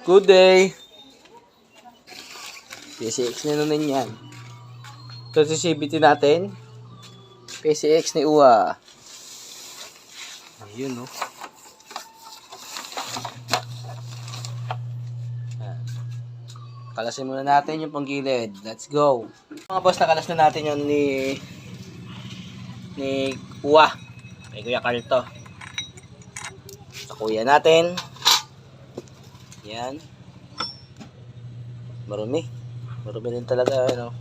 Good day. PCX na naman yan. Ito si CBT natin. PCX ni Uwa. Ayun, no. Kalasin muna natin yung panggilid. Let's go. Mga boss, nakalas na natin yung ni Uwa. Kay Kuya Carl to. Sa kuya natin. Yan. Marumi. Marumi din talaga, ano.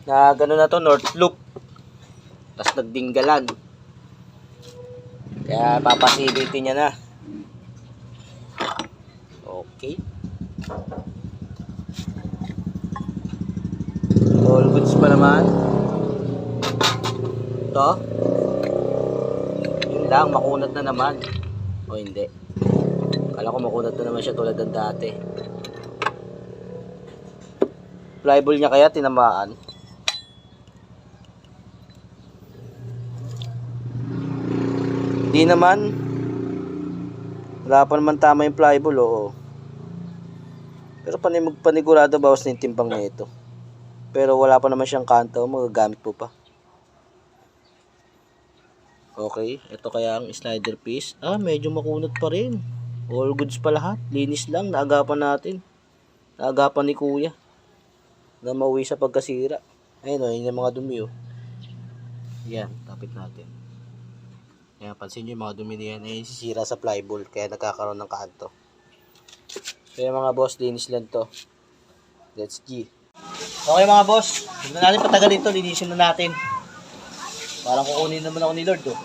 Na gano'n na to, north loop. Tapos nagdinggalan. Kaya papasibility niya na. Okay. All goods pa naman. Ito. Yun lang, makunat na naman. O hindi. Kala ko makunat na naman siya tulad ng dati. Flyball niya kaya tinamaan. Hindi naman. Wala pa naman tama yung flyball, oo. Pero panigurado bawas na yung timbang na ito. Pero wala pa naman siyang kanto, magagamit po pa. Okay, ito kaya ang slider piece. Medyo makunat pa rin. All goods pa lahat. Linis lang, naagapan natin. Naagapan ni Kuya. Na mauwi sa pagkasira. Ayun o, yun yung mga dumi o. Yan, tapit natin. Yan, pansin nyo yung mga dumi na yan. Ay, sisira sa flyball, kaya nagkakaroon ng kanto. Kaya mga boss, linis lang to. Let's G. Okay mga boss, huwag na natin patagal dito, linisin na natin. Parang kukunin naman ako ni Lord oh.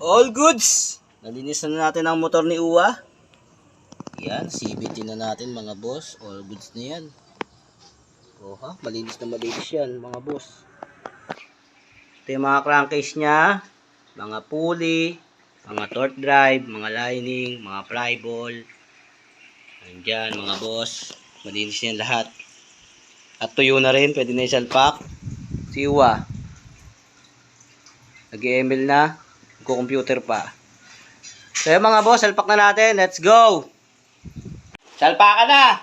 All goods! Nalinis na natin ang motor ni Uwa. Yan, CVT na natin mga boss. All goods na yan. Oha, malinis na malinis yan mga boss. Ito yung mga crankcase nya. Mga pulley, mga torque drive, mga lining, mga flyball. Andyan mga boss. Malinis yan lahat. At tuyo na rin, pwede na isalpak. Si Uwa. Nag-email na. Computer pa. So yung mga boss, salpak na natin. Let's go! Salpakan na!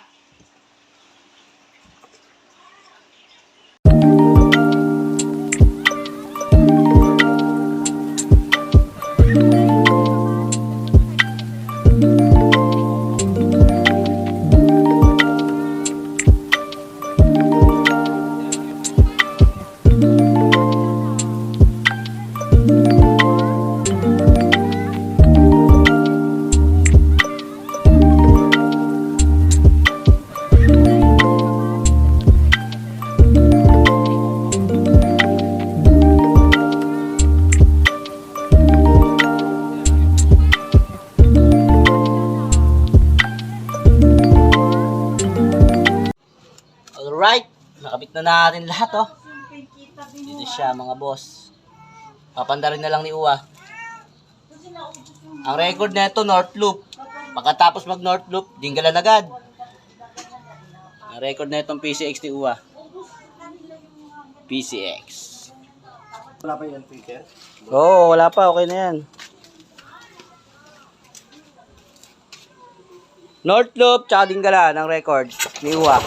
Alright, nakabit na natin lahat oh. Dito siya mga boss. Papandarin na lang ni Uwa. Ang record na ito, North Loop. Pagkatapos mag North Loop, dinggalan agad. Ang record na itong PCX ni Uwa. PCX. Wala pa yan, Peter? Oo, wala pa. Okay na yan. North Loop, tsaka dinggalan ang record ni Uwa.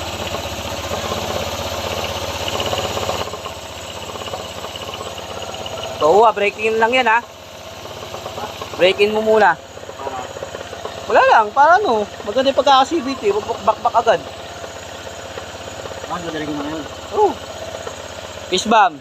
So, braking lang yan ha. Braking mo muna. Wala lang, para ano, maganda yung pagkaka-CVT, bakbak agad. Dadaling ko na ngayon. Oh. Fish bomb.